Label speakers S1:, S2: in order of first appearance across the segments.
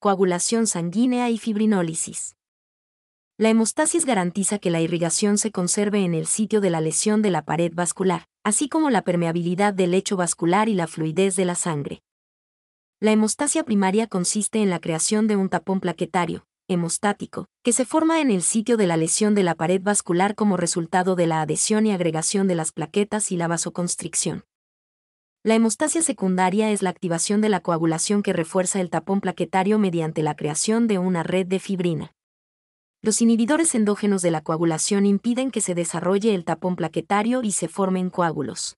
S1: coagulación sanguínea y fibrinólisis. La hemostasis garantiza que la irrigación se conserve en el sitio de la lesión de la pared vascular, así como la permeabilidad del lecho vascular y la fluidez de la sangre. La hemostasia primaria consiste en la creación de un tapón plaquetario, hemostático, que se forma en el sitio de la lesión de la pared vascular como resultado de la adhesión y agregación de las plaquetas y la vasoconstricción. La hemostasia secundaria es la activación de la coagulación que refuerza el tapón plaquetario mediante la creación de una red de fibrina. Los inhibidores endógenos de la coagulación impiden que se desarrolle el tapón plaquetario y se formen coágulos.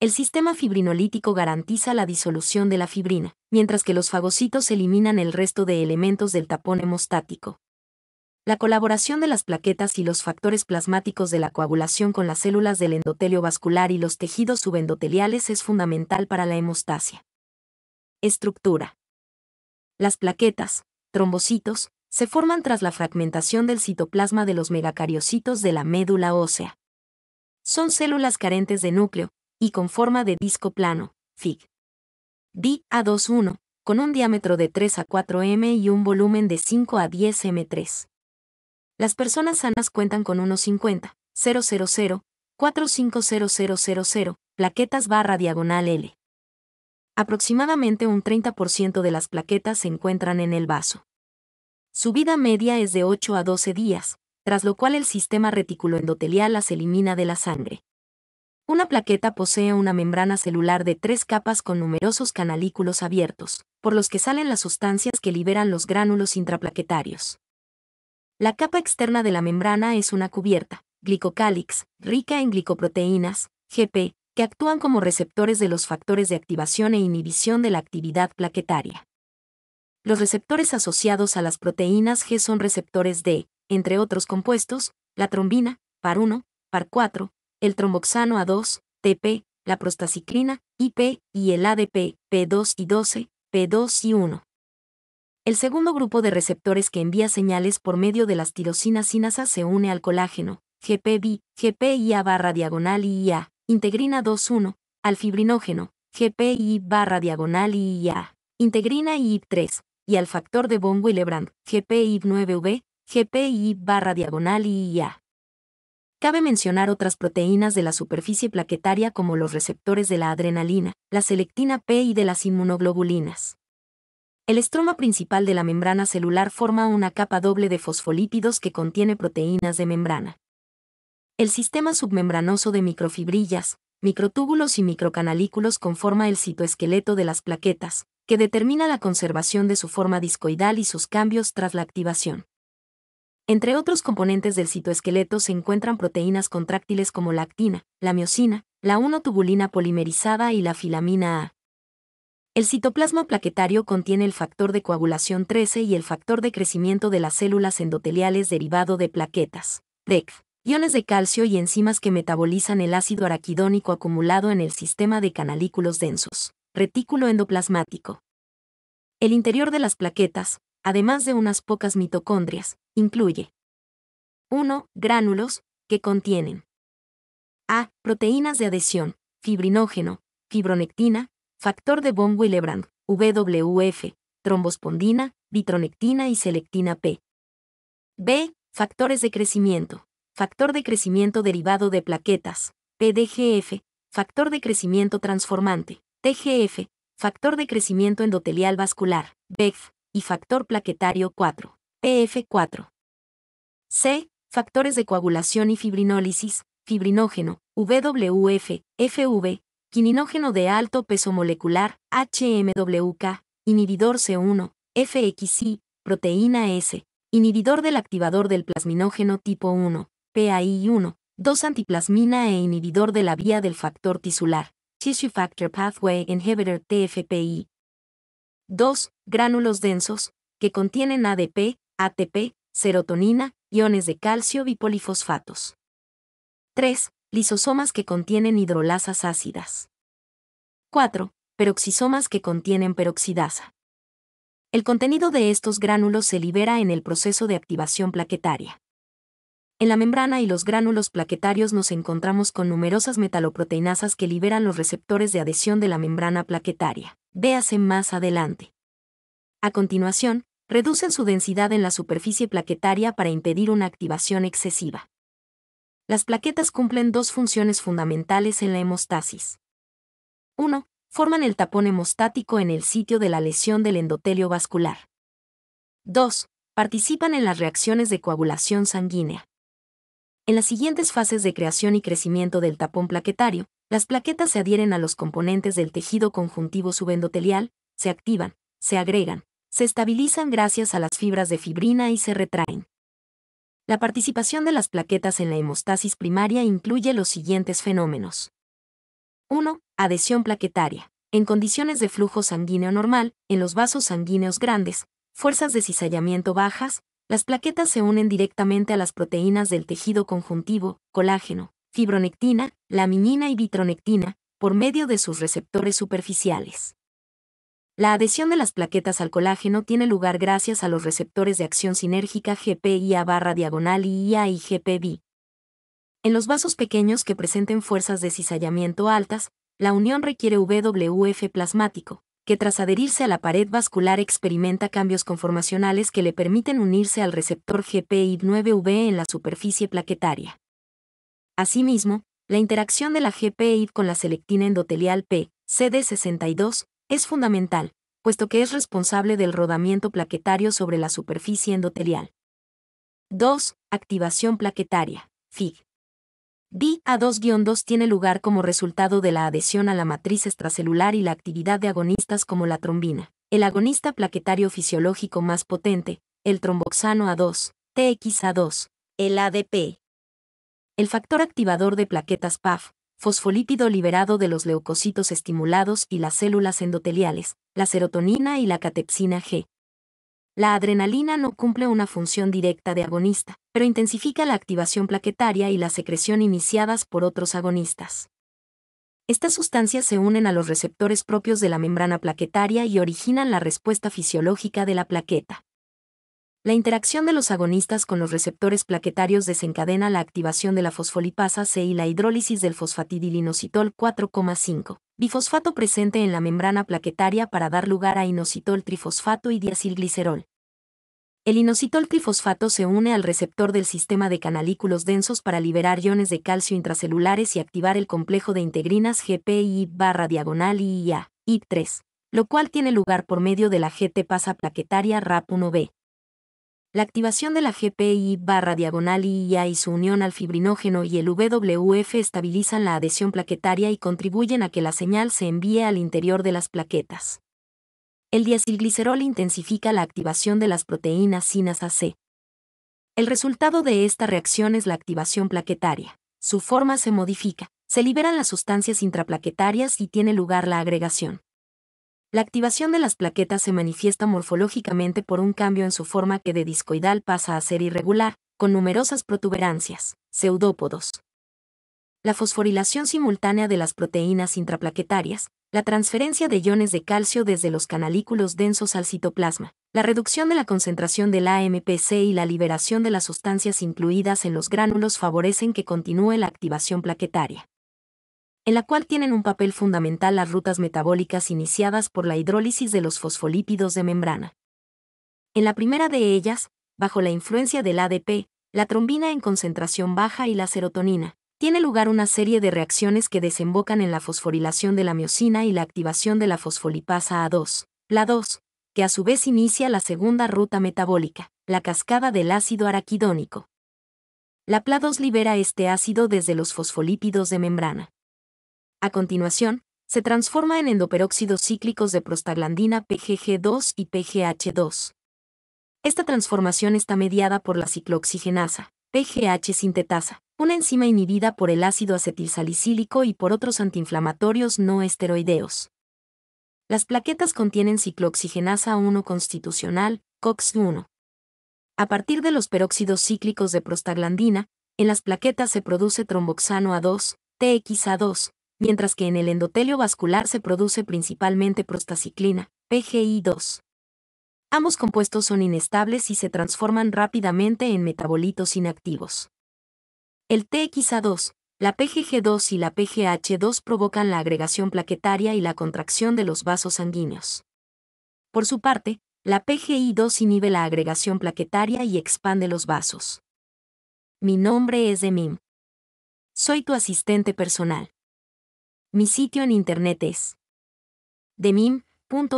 S1: El sistema fibrinolítico garantiza la disolución de la fibrina, mientras que los fagocitos eliminan el resto de elementos del tapón hemostático. La colaboración de las plaquetas y los factores plasmáticos de la coagulación con las células del endotelio vascular y los tejidos subendoteliales es fundamental para la hemostasia. Estructura. Las plaquetas, trombocitos, se forman tras la fragmentación del citoplasma de los megacariocitos de la médula ósea. Son células carentes de núcleo y con forma de disco plano, Fig. D-A21, con un diámetro de 3 a 4 m y un volumen de 5 a 10 m3. Las personas sanas cuentan con unos 50, 000, 450000 plaquetas /L. Aproximadamente un 30% de las plaquetas se encuentran en el vaso. Su vida media es de 8 a 12 días, tras lo cual el sistema reticuloendotelial las elimina de la sangre. Una plaqueta posee una membrana celular de 3 capas con numerosos canalículos abiertos, por los que salen las sustancias que liberan los gránulos intraplaquetarios. La capa externa de la membrana es una cubierta, glicocálix, rica en glicoproteínas, GP, que actúan como receptores de los factores de activación e inhibición de la actividad plaquetaria. Los receptores asociados a las proteínas G son receptores de, entre otros compuestos, la trombina, PAR1, PAR4, el tromboxano A2, TP, la prostaciclina, IP, y el ADP, P2 y 12, P2 y 1. El segundo grupo de receptores que envía señales por medio de las tirosinas sinasas se une al colágeno, GPB, GPIA/diagonal integrina 2,1, al fibrinógeno, GPI/diagonal integrina IIP3, y al factor de von Willebrand, GPI9V, GPI/diagonal Cabe mencionar otras proteínas de la superficie plaquetaria como los receptores de la adrenalina, la selectina P y de las inmunoglobulinas. El estroma principal de la membrana celular forma una capa doble de fosfolípidos que contiene proteínas de membrana. El sistema submembranoso de microfibrillas, microtúbulos y microcanalículos conforma el citoesqueleto de las plaquetas, que determina la conservación de su forma discoidal y sus cambios tras la activación. Entre otros componentes del citoesqueleto se encuentran proteínas contráctiles como la actina, la miosina, la 1-tubulina polimerizada y la filamina A. El citoplasma plaquetario contiene el factor de coagulación 13 y el factor de crecimiento de las células endoteliales derivado de plaquetas, DECF, iones de calcio y enzimas que metabolizan el ácido araquidónico acumulado en el sistema de canalículos densos, retículo endoplasmático. El interior de las plaquetas, además de unas pocas mitocondrias, incluye 1. Gránulos, que contienen a. Proteínas de adhesión, fibrinógeno, fibronectina, factor de von Willebrand, WF, trombospondina, vitronectina y selectina P. B. Factores de crecimiento, factor de crecimiento derivado de plaquetas, PDGF, factor de crecimiento transformante, TGF, factor de crecimiento endotelial vascular, VEGF, y factor plaquetario 4, PF4. C. Factores de coagulación y fibrinólisis, fibrinógeno, WF, FV, quininógeno de alto peso molecular, HMWK, inhibidor C1, FXI, proteína S, inhibidor del activador del plasminógeno tipo 1, PAI1, 2-antiplasmina e inhibidor de la vía del factor tisular, Tissue Factor Pathway Inhibitor TFPI. 2. Gránulos densos, que contienen ADP, ATP, serotonina, iones de calcio y polifosfatos. 3. Lisosomas que contienen hidrolasas ácidas. 4. Peroxisomas que contienen peroxidasa. El contenido de estos gránulos se libera en el proceso de activación plaquetaria. En la membrana y los gránulos plaquetarios nos encontramos con numerosas metaloproteinasas que liberan los receptores de adhesión de la membrana plaquetaria. Véase más adelante. A continuación, reducen su densidad en la superficie plaquetaria para impedir una activación excesiva. Las plaquetas cumplen dos funciones fundamentales en la hemostasis. 1. Forman el tapón hemostático en el sitio de la lesión del endotelio vascular. 2. Participan en las reacciones de coagulación sanguínea. En las siguientes fases de creación y crecimiento del tapón plaquetario, las plaquetas se adhieren a los componentes del tejido conjuntivo subendotelial, se activan, se agregan, se estabilizan gracias a las fibras de fibrina y se retraen. La participación de las plaquetas en la hemostasis primaria incluye los siguientes fenómenos. 1. Adhesión plaquetaria. En condiciones de flujo sanguíneo normal, en los vasos sanguíneos grandes, fuerzas de cizallamiento bajas, las plaquetas se unen directamente a las proteínas del tejido conjuntivo, colágeno, fibronectina, laminina y vitronectina, por medio de sus receptores superficiales. La adhesión de las plaquetas al colágeno tiene lugar gracias a los receptores de acción sinérgica GPIA/diagonal y GPB. En los vasos pequeños que presenten fuerzas de cizallamiento altas, la unión requiere VWF plasmático, que tras adherirse a la pared vascular experimenta cambios conformacionales que le permiten unirse al receptor GPI9V en la superficie plaquetaria. Asimismo, la interacción de la GPI con la selectina endotelial P, CD62, es fundamental, puesto que es responsable del rodamiento plaquetario sobre la superficie endotelial. 2. Activación plaquetaria, FIG. DA2-2 tiene lugar como resultado de la adhesión a la matriz extracelular y la actividad de agonistas como la trombina, el agonista plaquetario fisiológico más potente, el tromboxano A2, TXA2, el ADP. El factor activador de plaquetas PAF, fosfolípido liberado de los leucocitos estimulados y las células endoteliales, la serotonina y la catepsina G. La adrenalina no cumple una función directa de agonista, pero intensifica la activación plaquetaria y la secreción iniciadas por otros agonistas. Estas sustancias se unen a los receptores propios de la membrana plaquetaria y originan la respuesta fisiológica de la plaqueta. La interacción de los agonistas con los receptores plaquetarios desencadena la activación de la fosfolipasa C y la hidrólisis del fosfatidilinositol 4,5, bifosfato presente en la membrana plaquetaria para dar lugar a inositol trifosfato y diacilglicerol. El inositol trifosfato se une al receptor del sistema de canalículos densos para liberar iones de calcio intracelulares y activar el complejo de integrinas GPI/diagonal IIA, IP3, lo cual tiene lugar por medio de la GT-pasa plaquetaria RAP1B. La activación de la GPI/diagonal IIA y su unión al fibrinógeno y el VWF estabilizan la adhesión plaquetaria y contribuyen a que la señal se envíe al interior de las plaquetas. El diacilglicerol intensifica la activación de las proteínas sinasa C. El resultado de esta reacción es la activación plaquetaria. Su forma se modifica, se liberan las sustancias intraplaquetarias y tiene lugar la agregación. La activación de las plaquetas se manifiesta morfológicamente por un cambio en su forma que de discoidal pasa a ser irregular, con numerosas protuberancias, pseudópodos. La fosforilación simultánea de las proteínas intraplaquetarias, la transferencia de iones de calcio desde los canalículos densos al citoplasma, la reducción de la concentración del AMPC y la liberación de las sustancias incluidas en los gránulos favorecen que continúe la activación plaquetaria, en la cual tienen un papel fundamental las rutas metabólicas iniciadas por la hidrólisis de los fosfolípidos de membrana. En la primera de ellas, bajo la influencia del ADP, la trombina en concentración baja y la serotonina, tiene lugar una serie de reacciones que desembocan en la fosforilación de la miosina y la activación de la fosfolipasa A2, PLA2, que a su vez inicia la segunda ruta metabólica, la cascada del ácido araquidónico. La PLA2 libera este ácido desde los fosfolípidos de membrana. A continuación, se transforma en endoperóxidos cíclicos de prostaglandina PGG2 y PGH2. Esta transformación está mediada por la ciclooxigenasa, PGH sintetasa, una enzima inhibida por el ácido acetilsalicílico y por otros antiinflamatorios no esteroideos. Las plaquetas contienen ciclooxigenasa 1 constitucional, COX-1. A partir de los peróxidos cíclicos de prostaglandina, en las plaquetas se produce tromboxano A2, TXA2, mientras que en el endotelio vascular se produce principalmente prostaciclina, PGI2. Ambos compuestos son inestables y se transforman rápidamente en metabolitos inactivos. El TXA2, la PGG2 y la PGH2 provocan la agregación plaquetaria y la contracción de los vasos sanguíneos. Por su parte, La PGI-2 inhibe la agregación plaquetaria y expande los vasos. Mi nombre es Demim. Soy tu asistente personal. Mi sitio en internet es demim.es.tl.